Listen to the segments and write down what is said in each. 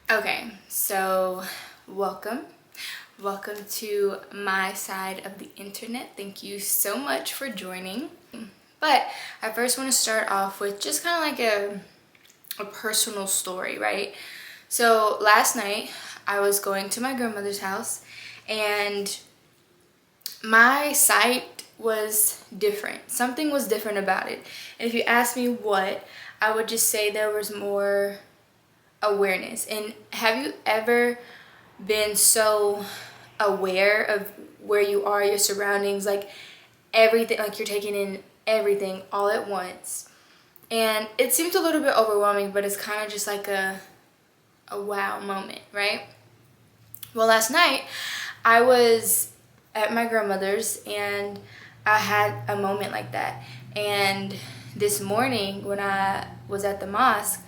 Okay, so welcome. Welcome to my side of the internet. Thank you so much for joining. But I first want to start off with just kind of like a personal story, right? So last night I was going to my grandmother's house and my sight was different. Something was different about it. And if you ask me what, I would just say there was more awareness. And have you ever been so aware of where you are, your surroundings, like everything, like you're taking in everything all at once? And it seems a little bit overwhelming, but it's kind of just like a wow moment, right? Well, last night I was at my grandmother's and I had a moment like that. And this morning when I was at the mosque,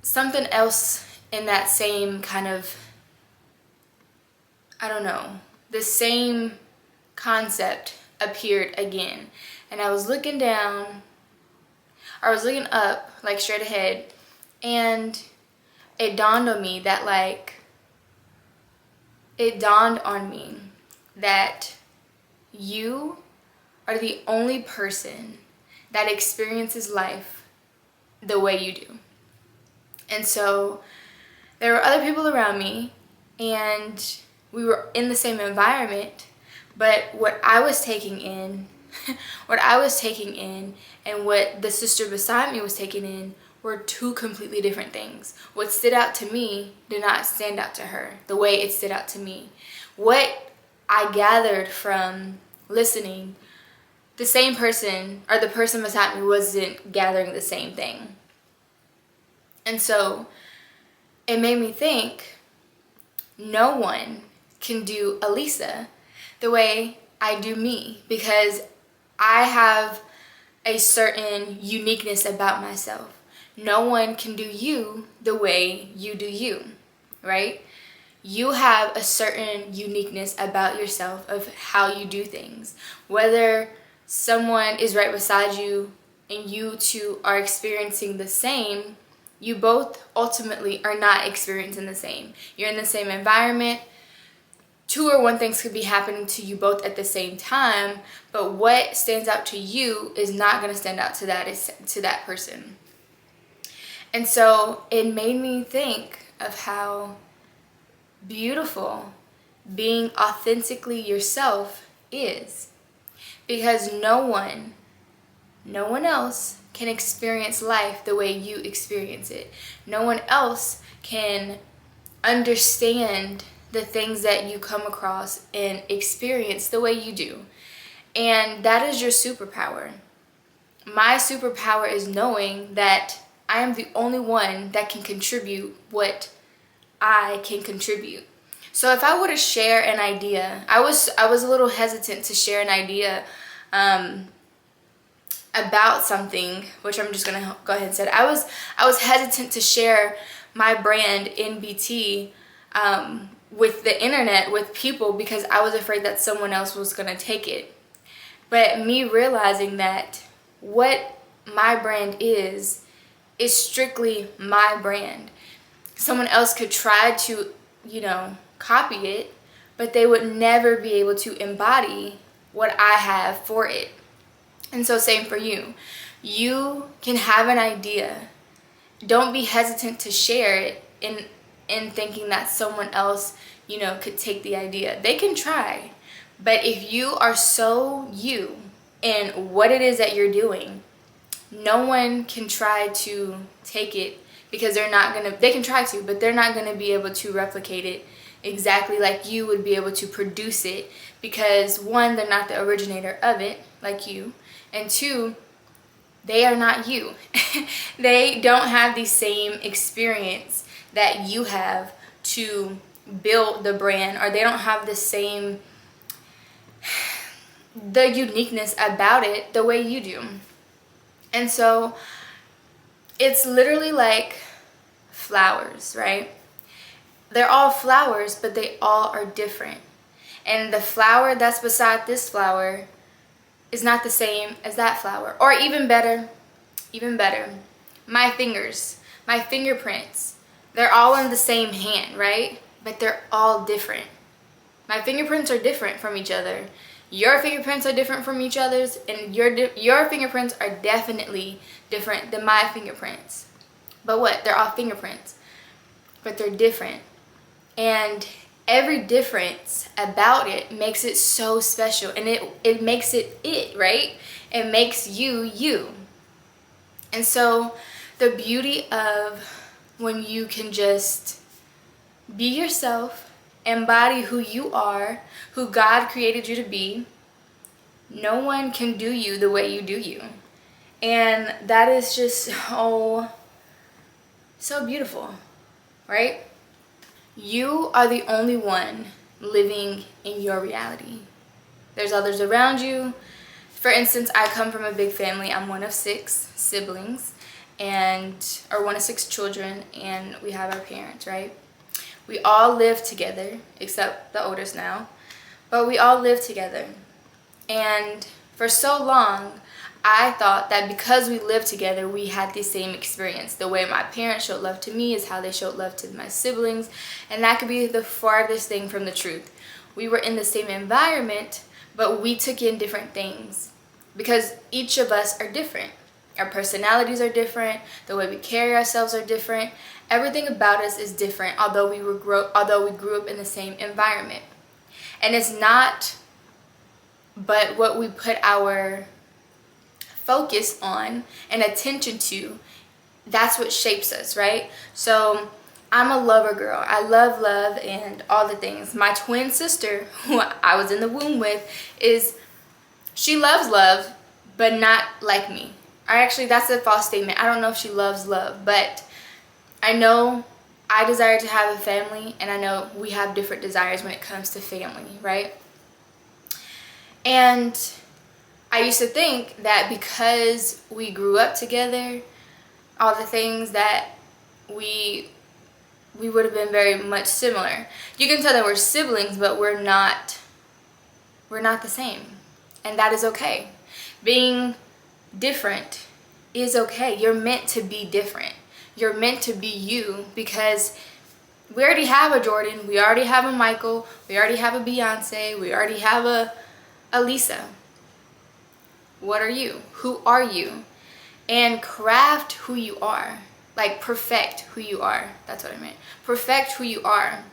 something else in that same kind of, I don't know, the same concept appeared again. And I was looking down, or I was looking up, like straight ahead, and it dawned on me that you are the only person that experiences life the way you do. And so there were other people around me and we were in the same environment, but what I was taking in, and what the sister beside me was taking in were two completely different things. What stood out to me did not stand out to her the way it stood out to me. What I gathered from listening, the same person or the person beside me wasn't gathering the same thing. And so it made me think, no one can do Elisa the way I do me, because I have a certain uniqueness about myself. No one can do you the way you do you, right? You have a certain uniqueness about yourself of how you do things. Whether someone is right beside you and you two are experiencing the same, you both ultimately are not experiencing the same. You're in the same environment. Two or one things could be happening to you both at the same time, but what stands out to you is not going to stand out to that person. And so it made me think of how beautiful being authentically yourself is, because no one else can experience life the way you experience it. No one else can understand the things that you come across and experience the way you do. And that is your superpower. My superpower is knowing that I am the only one that can contribute what I can contribute. So if I were to share an idea, I was a little hesitant to share an idea about something, which I'm just gonna go ahead and say. I was hesitant to share my brand NBT with the internet, with people, because I was afraid that someone else was gonna take it. But me realizing that what my brand is strictly my brand. Someone else could try to, copy it, but they would never be able to embody what I have for it. And so same for you. You can have an idea. Don't be hesitant to share it in thinking that someone else, could take the idea. They can try. But if you are so you in what it is that you're doing, no one can try to take it, because they can try to, but they're not going to be able to replicate it exactly like you would be able to produce it, because one, they're not the originator of it like you, and two, they are not you. They don't have the same experience that you have to build the brand, or they don't have the uniqueness about it the way you do. And so it's literally like flowers, right? They're all flowers, but they all are different. And the flower that's beside this flower is not the same as that flower. Or even better, my fingers, my fingerprints They're all in the same hand, right? But they're all different. My fingerprints are different from each other. Your fingerprints are different from each other's, and your fingerprints are definitely different than my fingerprints. But what? They're all fingerprints, but they're different. And every difference about it makes it so special, and it makes it, right? It makes you, you. And so the beauty of when you can just be yourself, embody who you are, who God created you to be, no one can do you the way you do you. And that is just so beautiful, right? You are the only one living in your reality. There's others around you. For instance, I come from a big family. I'm one of 6 siblings, or one of 6 children, and we have our parents, right? We all live together, except the oldest now, but we all live together. And for so long, I thought that because we lived together, we had the same experience. The way my parents showed love to me is how they showed love to my siblings, and that could be the farthest thing from the truth. We were in the same environment, but we took in different things because each of us are different. Our personalities are different, the way we carry ourselves are different. Everything about us is different, although we grew up in the same environment. And it's not but what we put our focus on and attention to, that's what shapes us, right? So I'm a lover girl. I love love and all the things. My twin sister, who I was in the womb with, she loves love, but not like me. That's a false statement. I don't know if she loves love, but I know I desire to have a family, and I know we have different desires when it comes to family, right? And I used to think that because we grew up together, all the things that we would have been very much similar. You can tell that we're siblings, but we're not the same. And that is okay. Being different is okay. You're meant to be different. You're meant to be you, because we already have a Jordan, we already have a Michael, we already have a Beyonce, we already have a Lisa. What are you? Who are you? And craft who you are. Like, perfect who you are. That's what I meant. Perfect who you are.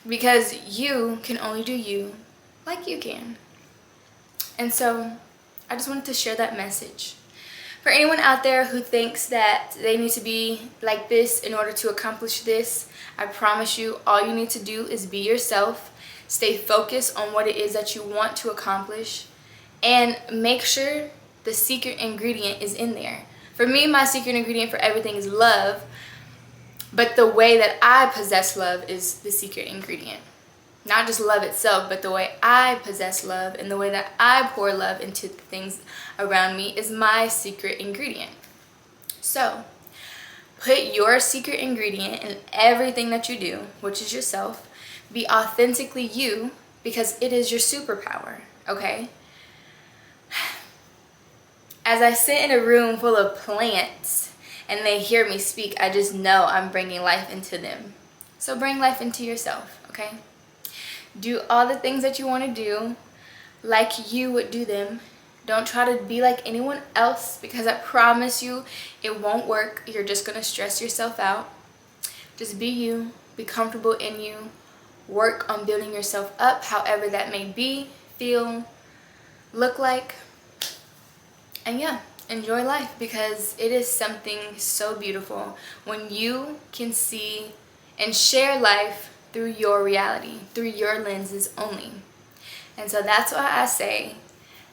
Because you can only do you like you can. And so I just wanted to share that message. For anyone out there who thinks that they need to be like this in order to accomplish this, I promise you, all you need to do is be yourself. Stay focused on what it is that you want to accomplish, and make sure the secret ingredient is in there. For me, my secret ingredient for everything is love, but the way that I possess love is the secret ingredient. Not just love itself, but the way I possess love and the way that I pour love into the things around me is my secret ingredient. So, put your secret ingredient in everything that you do, which is yourself. Be authentically you, because it is your superpower, okay? As I sit in a room full of plants and they hear me speak, I just know I'm bringing life into them. So bring life into yourself, okay? Do all the things that you want to do like you would do them. Don't try to be like anyone else, because I promise you it won't work. You're just going to stress yourself out. Just be you. Be comfortable in you. Work on building yourself up, however that may be, feel, look like. And yeah, enjoy life, because it is something so beautiful when you can see and share life through your reality, through your lenses only. And so that's why I say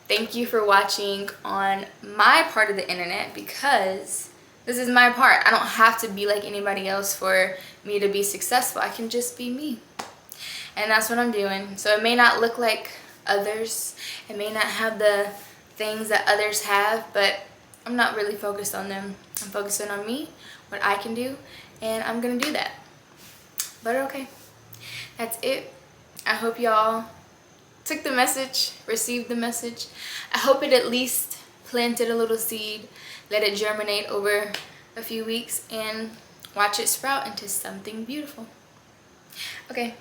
thank you for watching on my part of the internet, because this is my part. I don't have to be like anybody else for me to be successful. I can just be me. And that's what I'm doing. So it may not look like others. It may not have the things that others have, but I'm not really focused on them. I'm focusing on me, what I can do, and I'm gonna do that. But okay, that's it. I hope y'all took the message, received the message. I hope it at least planted a little seed, let it germinate over a few weeks, and Watch it sprout into something beautiful. Okay,